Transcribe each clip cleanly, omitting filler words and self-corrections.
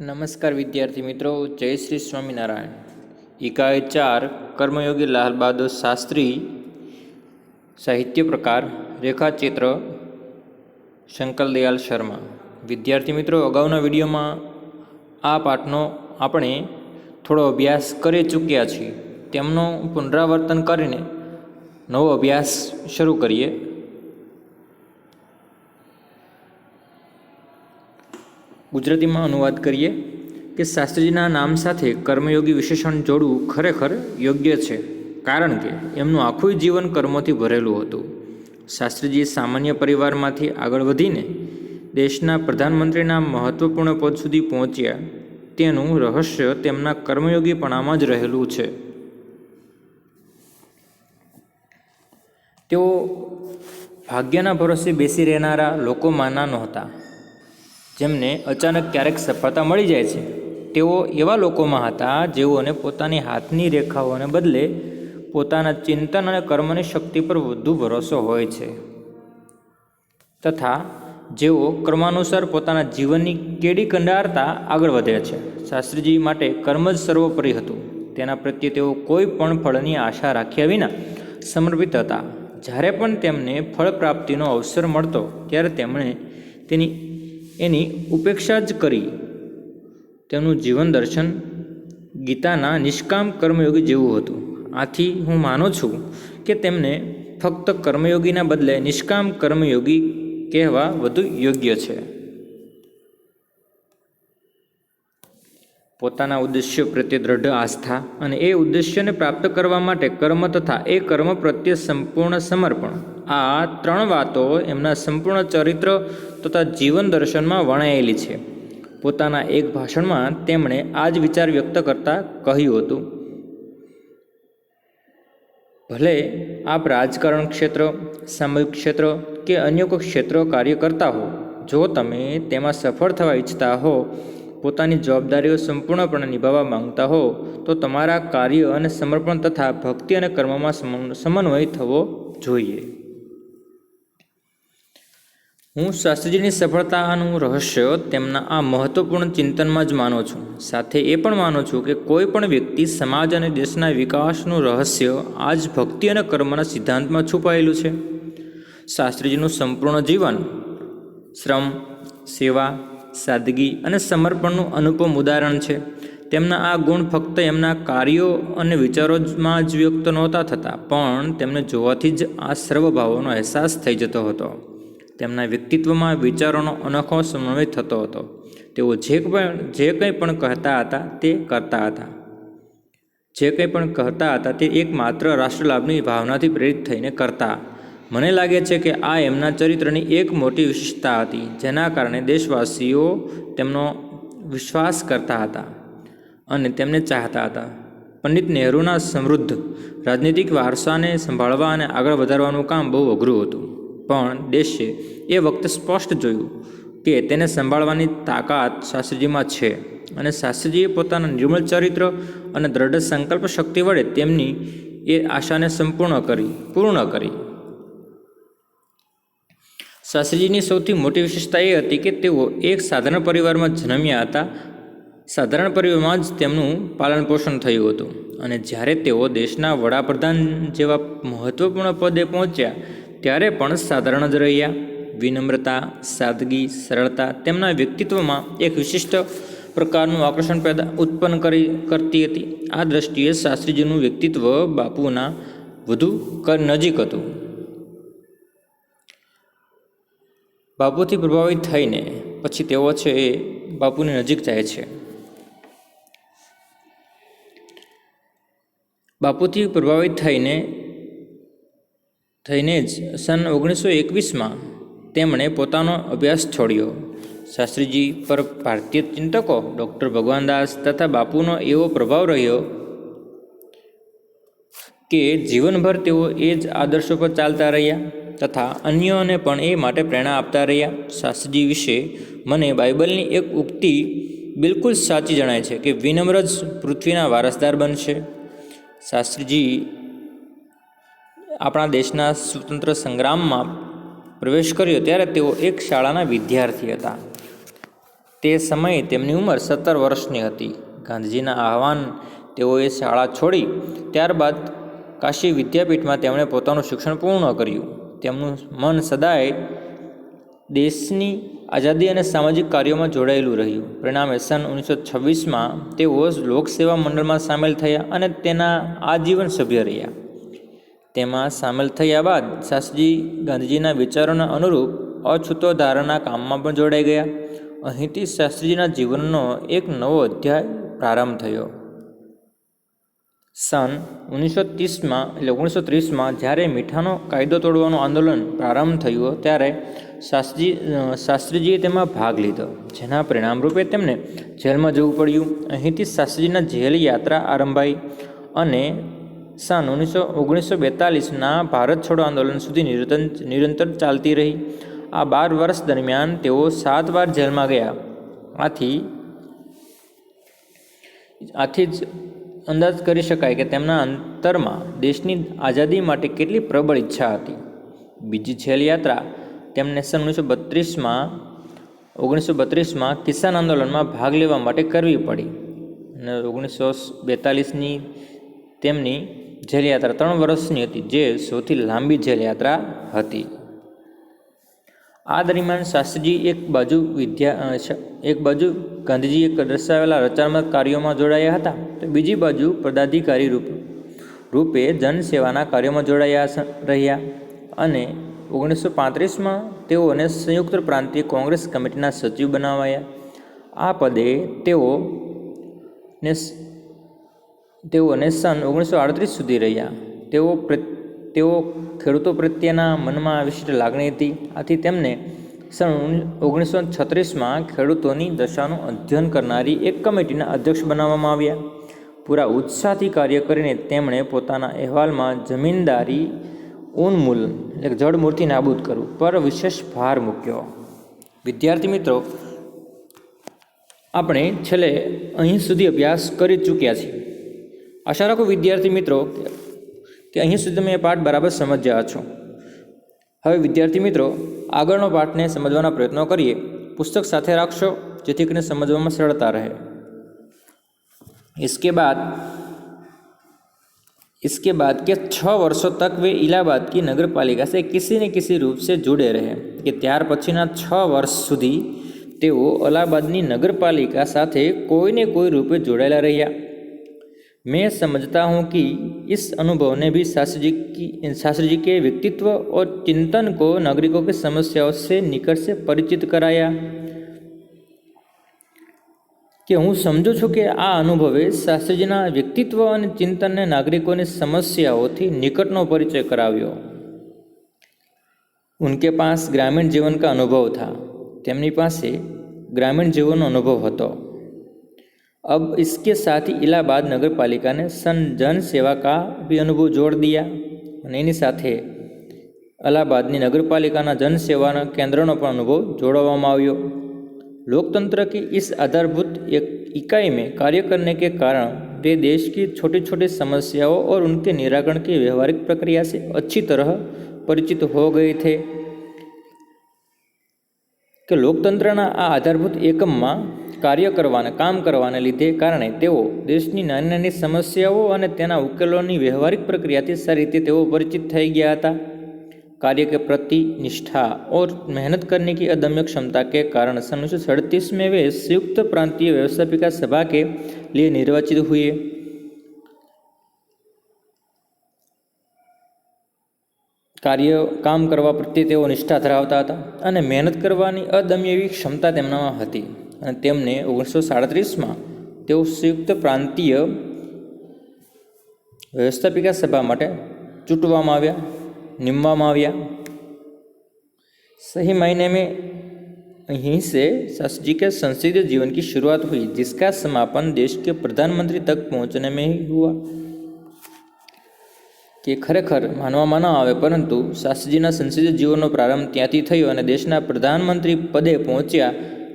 નમસ્કાર વિદ્યાર્થી મિત્રો, જય શ્રી સ્વામિનારાયણ। ઇકાઈ 4 કર્મયોગી લાલ બહાદુર શાસ્ત્રી સાહિત્ય પ્રકાર રેખાચિત્ર શંકરદયાલ શર્મા। વિદ્યાર્થી મિત્રો, અગાઉના વિડીયોમાં આ પાઠનો આપણે થોડો અભ્યાસ કરી ચૂક્યા છીએ, તેમનો પુનરાવર્તન કરીને નવો અભ્યાસ શરૂ કરીએ। ગુજરાતીમાં અનુવાદ કરીએ કે શાસ્ત્રીજીના નામ સાથે કર્મયોગી વિશેષણ જોડવું ખરેખર યોગ્ય છે, કારણ કે એમનું આખું જીવન કર્મોથી ભરેલું હતું। શાસ્ત્રીજી સામાન્ય પરિવારમાંથી આગળ વધીને દેશના પ્રધાનમંત્રીના મહત્વપૂર્ણ પદ સુધી પહોંચ્યા, તેનું રહસ્ય તેમના કર્મયોગીપણામાં જ રહેલું છે। તેઓ ભાગ્યના ભરોસે બેસી રહેનારા લોકોમાંના નહોતા, જેમને અચાનક ક્યારેક સફળતા મળી જાય છે। તેઓ એવા લોકોમાં હતા જેઓને પોતાની હાથની રેખાઓને બદલે પોતાના ચિંતન અને કર્મની શક્તિ પર વધુ ભરોસો હોય છે, તથા જેઓ કર્માનુસાર પોતાના જીવનની કેડી કંડારતા આગળ વધે છે। શાસ્ત્રીજી માટે કર્મ જ સર્વોપરી હતું, તેના પ્રત્યે તેઓ કોઈ પણ ફળની આશા રાખ્યા વિના સમર્પિત હતા। જ્યારે પણ તેમને ફળ પ્રાપ્તિનો અવસર મળતો ત્યારે તેમણે એની ઉપેક્ષા જ કરી। તેમનું જીવન દર્શન ગીતાના નિષ્કામ કર્મયોગી જેવું હતું। આથી હું માનું છું કે તેમને ફક્ત કર્મયોગીના બદલે નિષ્કામ કર્મયોગી કહેવા વધુ યોગ્ય છે। પોતાના ઉદ્દેશ્ય પ્રત્યે દ્રઢ આસ્થા અને એ ઉદ્દેશ્યને પ્રાપ્ત કરવા માટે કર્મ તથા એ કર્મ પ્રત્યે સંપૂર્ણ સમર્પણ, આ ત્રણ વાતો એમના સંપૂર્ણ ચરિત્ર તથા જીવન દર્શનમાં વણાયેલી છે। પોતાના એક ભાષણમાં તેમણે આ જ વિચાર વ્યક્ત કરતા કહ્યું હતું, ભલે આપ રાજકારણ ક્ષેત્ર, સામૂહિક ક્ષેત્ર કે અન્ય કોઈ ક્ષેત્ર કાર્ય કરતા હો, જો તમે તેમાં સફળ થવા ઈચ્છતા હો, પોતાની જવાબદારીઓ સંપૂર્ણપણે નિભાવવા માંગતા હો, તો તમારા કાર્ય અને સમર્પણ તથા ભક્તિ અને કર્મમાં સમન્વય થવો જોઈએ। હું શાસ્ત્રીજીની સફળતાનું રહસ્ય તેમના આ મહત્વપૂર્ણ ચિંતનમાં જ માનું છું। સાથે એ પણ માનું છું કે કોઈ પણ વ્યક્તિ, સમાજ અને દેશના વિકાસનું રહસ્ય આ જ ભક્તિ અને કર્મના સિદ્ધાંતમાં છુપાયેલું છે। શાસ્ત્રીજીનું સંપૂર્ણ જીવન શ્રમ, સેવા, સાદગી અને સમર્પણનું અનુપમ ઉદાહરણ છે। તેમના આ ગુણ ફક્ત એમના કાર્યો અને વિચારોમાં જ વ્યક્ત નહોતા થતા, પણ તેમને જોવાથી જ આ સર્વભાવોનો અહેસાસ થઈ જતો હતો। તેમના વ્યક્તિત્વમાં વિચારોનો અનોખો સમન્વય થતો હતો। તેઓ જે કંઈ પણ કહેતા હતા તે કરતા હતા। જે કંઈ પણ કહેતા હતા તે એકમાત્ર રાષ્ટ્રલાભની ભાવનાથી પ્રેરિત થઈને કરતા। મને લાગે છે કે આ એમના ચરિત્રની એક મોટી વિશેષતા હતી, જેના કારણે દેશવાસીઓ તેમનો વિશ્વાસ કરતા હતા અને તેમને ચાહતા હતા। પંડિત નહેરુના સમૃદ્ધ રાજનીતિક વારસાને સંભાળવા અને આગળ વધારવાનું કામ બહુ અઘરું હતું, પણ દેશે એ વખતે સ્પષ્ટ જોયું કે તેને સંભાળવાની તાકાત શાસ્ત્રીજીમાં છે, અને શાસ્ત્રીજીએ પોતાના નિર્મળ ચરિત્ર અને દ્રઢ સંકલ્પ શક્તિ વડે તેમની એ આશાને પૂર્ણ કરી। શાસ્ત્રીજીની સૌથી મોટી વિશેષતા એ હતી કે તેઓ એક સાધારણ પરિવારમાં જન્મ્યા હતા। સાધારણ પરિવારમાં જ તેમનું પાલન પોષણ થયું હતું, અને જ્યારે તેઓ દેશના વડાપ્રધાન જેવા મહત્વપૂર્ણ પદે પહોંચ્યા ત્યારે પણ સાધારણ જ રહ્યા। વિનમ્રતા, સાદગી, સરળતા તેમના વ્યક્તિત્વમાં એક વિશિષ્ટ પ્રકારનું આકર્ષણ ઉત્પન્ન કરતી હતી। આ દ્રષ્ટિએ શાસ્ત્રીજીનું વ્યક્તિત્વ બાપુના વધુ નજીક હતું। બાપુથી પ્રભાવિત થઈને પછી તેઓ એ બાપુની નજીક જાય છે। બાપુથી પ્રભાવિત થઈને જ સન 1921માં તેમણે પોતાનો અભ્યાસ છોડ્યો। શાસ્ત્રીજી પર ભારતીય ચિંતકો ડૉક્ટર ભગવાનદાસ તથા બાપુનો એવો પ્રભાવ રહ્યો કે જીવનભર તેઓ એ જ આદર્શો પર ચાલતા રહ્યા તથા અન્યોને પણ એ માટે પ્રેરણા આપતા રહ્યા। શાસ્ત્રીજી વિશે મને બાઇબલની એક ઉક્તિ બિલકુલ સાચી જણાય છે કે વિનમ્ર જ પૃથ્વીના વારસદાર બનશે। શાસ્ત્રીજી આપણા દેશના સ્વતંત્ર સંગ્રામમાં પ્રવેશ કર્યો ત્યારે તેઓ એક શાળાના વિદ્યાર્થી હતા। તે સમયે તેમની ઉંમર 17 વર્ષની હતી. ગાંધીજીના આહવાન તેઓએ શાળા છોડી. ત્યારબાદ કાશી વિદ્યાપીઠમાં તેમણે પોતાનું શિક્ષણ પૂર્ણ કર્યું. તેમનું મન સદાય દેશની આઝાદી અને સામાજિક કાર્યોમાં જોડાયેલું રહ્યું. પરિણામે સન 1926માં તેઓ લોકસેવા મંડળમાં સામેલ થયા અને તેના આજીવન સભ્ય રહ્યા. તેમાં સામેલ થયા બાદ શાસ્ત્રીજી ગાંધીજીના વિચારોના અનુરૂપ અછૂતોદ્ધારના કામમાં પણ જોડાઈ ગયા. અહીંથી શાસ્ત્રીજીના જીવનનો એક નવો અધ્યાય પ્રારંભ થયો. સન 1930માં જ્યારે મીઠાનો કાયદો તોડવાનું આંદોલન પ્રારંભ થયું ત્યારે શાસ્ત્રીજીએ તેમાં ભાગ લીધો, જેના પરિણામરૂપે તેમને જેલમાં જવું પડ્યું. અહીંથી શાસ્ત્રીજીના જેલ યાત્રા આરંભાઈ અને સન 1942ના ભારત છોડો આંદોલન સુધી નિરંતર ચાલતી રહી. આ 12 વર્ષ દરમિયાન તેઓ 7 વાર જેલમાં ગયા. આથી જ અંદાજ કરી શકાય કે તેમના અંતરમાં દેશની આઝાદી માટે કેટલી પ્રબળ ઈચ્છા હતી. બીજી જેલ યાત્રા તેમને સન 1932માં કિસાન આંદોલનમાં ભાગ લેવા માટે કરવી પડી અને 1942ની તેમની જેલ યાત્રા 3 વર્ષની હતી, જે સૌથી લાંબી જેલ યાત્રા હતી. આ દરમિયાન શાસ્ત્રીજી એક બાજુ ગાંધીજીએ દર્શાવેલા રચનાત્મક કાર્યોમાં જોડાયા હતા, તો બીજી બાજુ પદાધિકારી રૂપે જનસેવાના કાર્યોમાં જોડાયા રહ્યા અને 1935માં તેઓને સંયુક્ત પ્રાંતીય કોંગ્રેસ કમિટીના સચિવ બનાવાયા. આ પદે તેઓને સન 1938 સુધી રહ્યા. તેઓ ખેડૂતો પ્રત્યેના મનમાં વિશિષ્ટ લાગણી હતી. આથી તેમને સન 1936માં ખેડૂતોની દશાનું અધ્યયન કરનારી એક કમિટીના અધ્યક્ષ બનાવવામાં આવ્યા. પૂરા ઉત્સાહથી કાર્ય કરીને તેમણે પોતાના અહેવાલમાં જમીનદારી ઉન્મૂલન એટલે જળમૂળથી નાબૂદ કરવું પર વિશેષ ભાર મૂક્યો. વિદ્યાર્થી મિત્રો, આપણે છેલ્લે અહીં સુધી અભ્યાસ કરી ચૂક્યા છીએ. આશા રાખું વિદ્યાર્થી મિત્રો કે અહીં સુધી તમે એ પાઠ બરાબર સમજ્યા છો. હવે વિદ્યાર્થી મિત્રો, આગળનો પાઠને સમજવાના પ્રયત્નો કરીએ. પુસ્તક સાથે રાખશો જેથી કરીને સમજવામાં સરળતા રહે. इसके बाद के 6 वर्षों तक वे इलाहाबाद की नगर पालिका से किसी न किसी रूप से जुड़े रहे કે ત્યાર પછીના 6 વર્ષ સુધી તેઓ અલ્હાબાદની નગરપાલિકા સાથે કોઈને કોઈ રૂપે જોડાયેલા રહ્યા. मैं समझता हूँ कि इस अनुभव ने भी शास्त्री जी के व्यक्तित्व और चिंतन को नागरिकों की समस्याओं से निकट से परिचित कराया. કે હું સમજું છું કે આ અનુભવે શાસ્ત્રીજીના વ્યક્તિત્વ અને ચિંતનને નાગરિકોની સમસ્યાઓથી નિકટનો પરિચય કરાવ્યો. ઉનકે પાસ ગ્રામીણ જીવન કા અનુભવ થા. તેમની પાસે ગ્રામીણ જીવનનો અનુભવ હતો. अब इसके साथ ही इलाहाबाद नगर पालिका ने जन सेवा का भी अनुभव जोड़ दिया અને એની સાથે અલ્હાબાદની નગરપાલિકાના જનસેવાના કેન્દ્રનો પણ અનુભવ જોડવામાં આવ્યો. लोकतंत्र की इस आधारभूत इकाई में कार्य करने के कारण वे देश की छोटी छोटी समस्याओं और उनके निराकरण की व्यवहारिक प्रक्रिया से अच्छी तरह परिचित हो गए थे. કે લોકતંત્રના આ આધારભૂત એકમમાં કામ કરવાને લીધે કારણે તેઓ દેશની નાની નાની સમસ્યાઓ અને તેના ઉકેલોની વ્યવહારિક પ્રક્રિયાથી સારી રીતે તેઓ પરિચિત થઈ ગયા હતા. कार्य के प्रति निष्ठा और मेहनत करने की अदम्य क्षमता के कारण सन 1937 में वे संयुक्त प्रांतीय व्यवस्थापिका सभा के लिए निर्वाचित हुए. કામ કરવા પ્રત્યે તેઓ નિષ્ઠા ધરાવતા હતા અને મહેનત કરવાની અદમ્ય એવી ક્ષમતા તેમનામાં હતી અને તેમને 1937માં તેઓ સંયુક્ત પ્રાંતીય વ્યવસ્થાપિકા સભા માટે निमवामा આવ્યા. सही मायने में यहीं से शास्त्री जी के संसदीय जीवन की शुरुआत हुई, जिसका समापन देश के प्रधानमंत्री तक पहुंचने में ही हुआ. કે ખરેખર માનવામાં ન આવે પરંતુ શાસ્ત્રીજીના સંસદીય જીવનનો પ્રારંભ ત્યાંથી થયો અને દેશના પ્રધાનમંત્રી પદે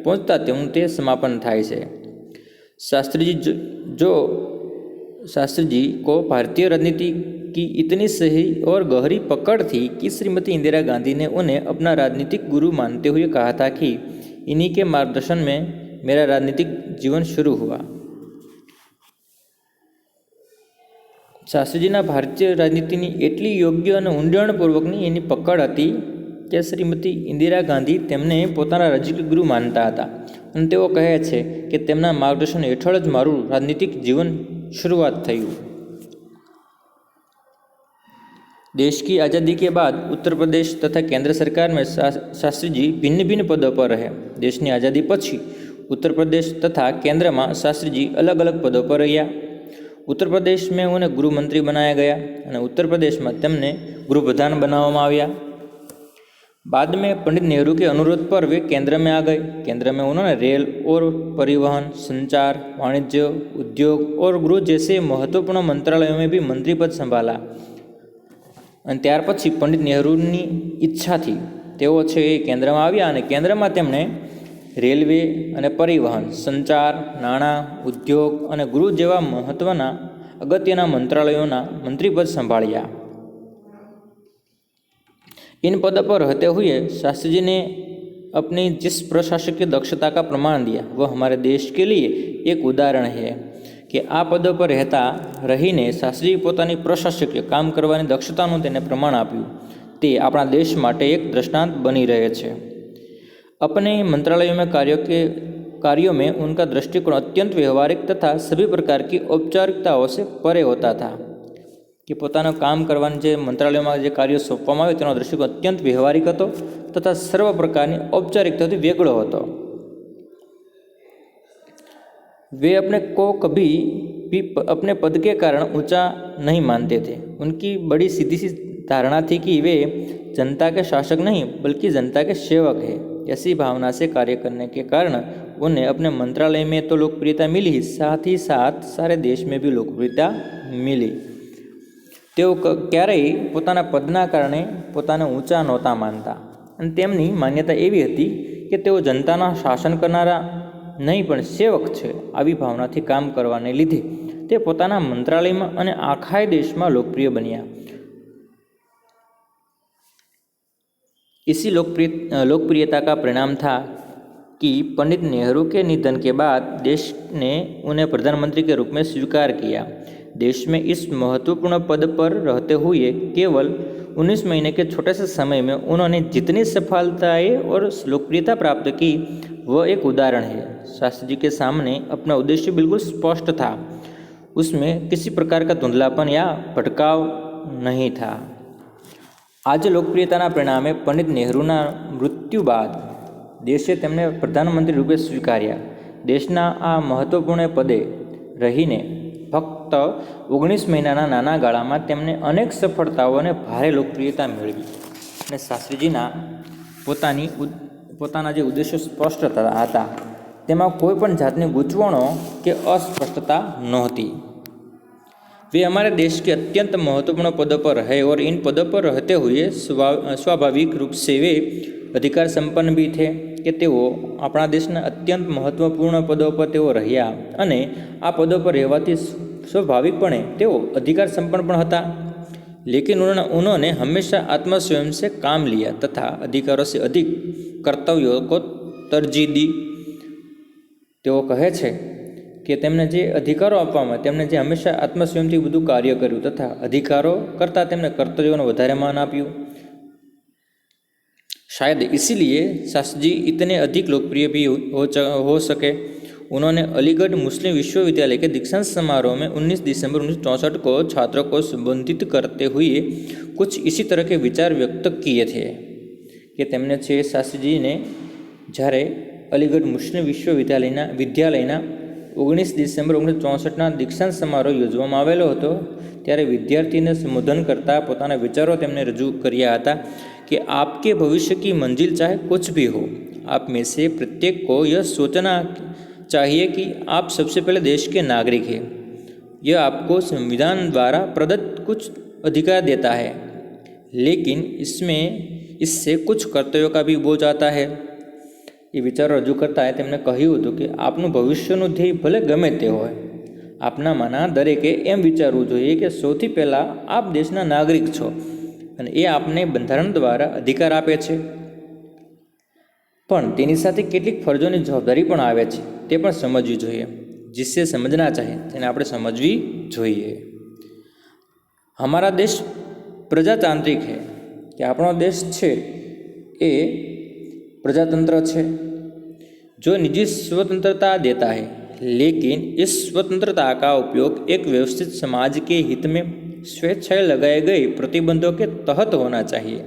પહોંચતા તેનું તે સમાપન થાય છે. शास्त्री जी को भारतीय राजनीति की इतनी सही और गहरी पकड़ थी कि श्रीमती इंदिरा गांधी ने उन्हें अपना राजनीतिक गुरु मानते हुए कहा था कि इन्हीं के मार्गदर्शन में मेरा राजनीतिक जीवन शुरू हुआ। શાસ્ત્રીજીના ભારતીય રાજનીતિની એટલી યોગ્ય અને ઊંડાણપૂર્વકની એની પકડ હતી કે શ્રીમતી ઇન્દિરા ગાંધી તેમને પોતાના રાજકીય ગુરુ માનતા હતા અને તેઓ કહે છે કે તેમના માર્ગદર્શન હેઠળ જ મારું રાજનીતિક જીવન શરૂઆત થયું। देश की आज़ादी के बाद उत्तर प्रदेश तथा केंद्र सरकार में शास्त्री जी भिन्न भिन्न पदों पर रहे। देश की आज़ादी पछी उत्तर प्रदेश तथा केंद्र में शास्त्री जी अलग अलग पदों पर रहा। उत्तर प्रदेश में उन्हें गृह मंत्री बनाया गया और उत्तर प्रदेश में तेमने गृह प्रधान बनाववामां आव्या। बाद में पंडित नेहरू के अनुरोध पर वे केंद्र में आ गए। केंद्र में उन्होंने रेल और परिवहन, संचार, वाणिज्य, उद्योग और गृह जैसे महत्वपूर्ण मंत्रालयों में भी मंत्री पद संभाला। અને ત્યાર પછી પંડિત નેહરુની ઈચ્છાથી તેઓ છે એ કેન્દ્રમાં આવ્યા અને કેન્દ્રમાં તેમણે રેલવે અને પરિવહન, સંચાર, નાણાં, ઉદ્યોગ અને ગૃહ જેવા મહત્ત્વના અગત્યના મંત્રાલયોના મંત્રીપદ સંભાળ્યા। इन पद पर रहते हुए शास्त्री जी ने अपनी जिस प्रशासकीय दक्षता का प्रमाण दिया वह हमारे देश के लिए एक उदाहरण है कि आ पदों पर रहता रहीने शास्त्री पोतानी प्रशासकीय काम करवानी दक्षतानुं तेने प्रमाण आप्युं ते आपणा देश माटे एक दृष्टांत बनी रहे छे। अपने मंत्रालयों में कार्यों में उनका दृष्टिकोण अत्यंत व्यवहारिक तथा सभी प्रकार की औपचारिकताओं से परे होता था कि पोतानुं काम करवानी जे मंत्रालयों में जे कार्य सौंपवामां आवे तेनो दृष्टिकोण अत्यंत व्यवहारिक हतो तथा सर्व प्रकारनी औपचारिकताथी वेगळो हतो। वे अपने को कभी भी अपने पद के कारण ऊंचा नहीं मानते थे। उनकी बड़ी सीधी सी धारणा थी कि वे जनता के शासक नहीं बल्कि जनता के सेवक हैं। ऐसी भावना से कार्य करने के कारण उन्हें अपने मंत्रालय में तो लोकप्रियता मिली ही साथ सारे देश में भी लोकप्रियता मिली। तेओ क्यारेय पोताना पदना कारणे पोताने ऊंचा नहोता मानता अने तेमनी मान्यता एवी हती कि तेओ जनताना शासन करनारा नहीं पण सेवक छे। आवी भावनाथी काम करवाने लीधे ते पोताना मंत्रालयमां अने आखाय देशमां लोकप्रिय बन्या। इसी लोकप्रियता का परिणाम था कि पंडित नेहरू के निधन के बाद देश ने उन्हें प्रधानमंत्री के रूप में स्वीकार किया। देश में इस महत्वपूर्ण पद पर रहते हुए केवल 19 महीने के छोटे से समय में उन्होंने जितनी सफलताएं और लोकप्रियता प्राप्त की वह एक उदाहरण है। शास्त्री जी के सामने अपना उद्देश्य बिल्कुल स्पष्ट था, उसमें किसी प्रकार का धुंधलापन या भटकाव नहीं था। आज लोकप्रियताना परिणामे पंडित नेहरूना मृत्यु बाद देशे तेमने प्रधानमंत्री रूपे स्वीकार्या। देशना आ महत्वपूर्ण पदे रहीने फक्त 19 महीनाना नाना गाळामां तेमणे अनेक सफलताओं अने भारे लोकप्रियता मेळवी अने शास्त्रीजीना પોતાના જે ઉદ્દેશો સ્પષ્ટ હતા તેમાં કોઈ પણ જાતની ગૂંચવણો કે अस्पष्टता नहोती। वे हमारे देश के अत्यंत महत्वपूर्ण पदों पर रहे और इन पदों पर रहते हुए स्वाभाविक रूप से वे अधिकार संपन्न भी थे कि तेओ अपना देशना अत्यंत महत्वपूर्ण पदों पर तेओ रह्या अने आ पदों पर रहवाथी स्वाभाविकपणे तेओ अधिकार संपन्न पण हता। लेकिन उन्होंने हमेशा आत्मस्वयं से काम लिया तथा अधिकारों से अधिक कर्तव्यों को तरजीह दी। तेओ कहे छे कि तेमने जे अधिकारों आपवामां तेमने जे हमेशा आत्मस्वयंथी बधुं कार्य कर्युं तथा अधिकारों करता तेमने कर्तव्योने वधारे मान आप्युं। शायद इसीलिए शास्त्री जी इतने अधिक लोकप्रिय भी हो सके। उन्होंने अलीगढ़ मुस्लिम विश्वविद्यालय के दीक्षांत समारोह में 19 दिसंबर 1964 को छात्रों को संबोधित करते हुए कुछ इसी तरह के विचार व्यक्त किए थे कि तेमने छे शास्त्री जी ने જ્યારે અલીગઢ મુસ્લિમ વિદ્યાલયના 19 ડિસેમ્બર 1964ના દીક્ષાંત સમારોહ યોજવામાં આવેલો હતો ત્યારે વિદ્યાર્થીને સંબોધન કરતા પોતાના વિચારો તેમને રજૂ કર્યા હતા कि आपके भविष्य की मंजिल चाहे कुछ भी हो, आप में से प्रत्येक को यह सोचना चाहिए कि आप सबसे पहले देश के नागरिक हैं। यह आपको संविधान द्वारा प्रदत्त कुछ अधिकार देता है, लेकिन इससे कुछ कर्तव्यों का भी बोझ आता है। ये विचार रजू करता है तेमने कह्युं हतुं कि आपनुं भविष्यनुं ध्येय भले गमे ते होय, आपनामांना दरेके एम विचारवुं जोईए कि सौथी पहेला आप देशना नागरिक छो અને એ આપને બંધારણ દ્વારા અધિકાર આપે છે। પણ તેની સાથે કેટલીક ફરજોની જવાબદારી પણ આવે છે, તે પણ સમજવી જોઈએ। जिससे समझना चाहिए તેને આપણે સમજવી જોઈએ। हमारा देश प्रजातांत्रिक है कि આપણો દેશ છે એ प्रजातंत्र છે जो निजी स्वतंत्रता देता है, लेकिन इस स्वतंत्रता का उपयोग एक व्यवस्थित समाज के हित में स्वेच्छाएं लगाए गए प्रतिबंधों के तहत होना चाहिए।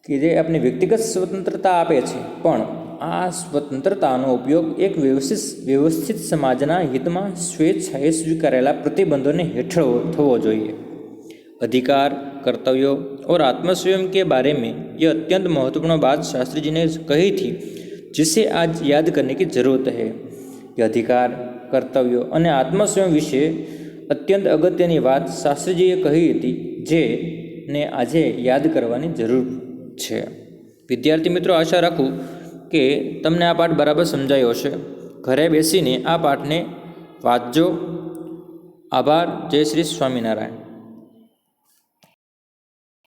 कि જે આપણે વ્યક્તિગત સ્વતંત્રતા આપે છે, પણ આ સ્વતંત્રતાનો ઉપયોગ એક વ્યવસ્થિત સમાજના હિતમાં સ્વેચ્છાએ સ્વીકારેલા પ્રતિબંધોને હેઠળ થવો જોઈએ। अधिकार, कर्तव्यों और आत्मस्वयं के बारे में यह अत्यंत महत्वपूर्ण बात शास्त्री जी ने कही थी, जिसे आज याद करने की जरूरत है। कि अधिकार, कर्तव्यों और आत्मस्वयं विषे अत्यंत अगत्यनी बात शास्त्रीजीए कही थी, जेने आज याद करवानी जरूर है। विद्यार्थी मित्रों, आशा राखूँ कि तमने आ पाठ बराबर समझायो हशे। घरे बेसीने आ पाठने वाँचजो। आभार। जय श्री स्वामीनारायण।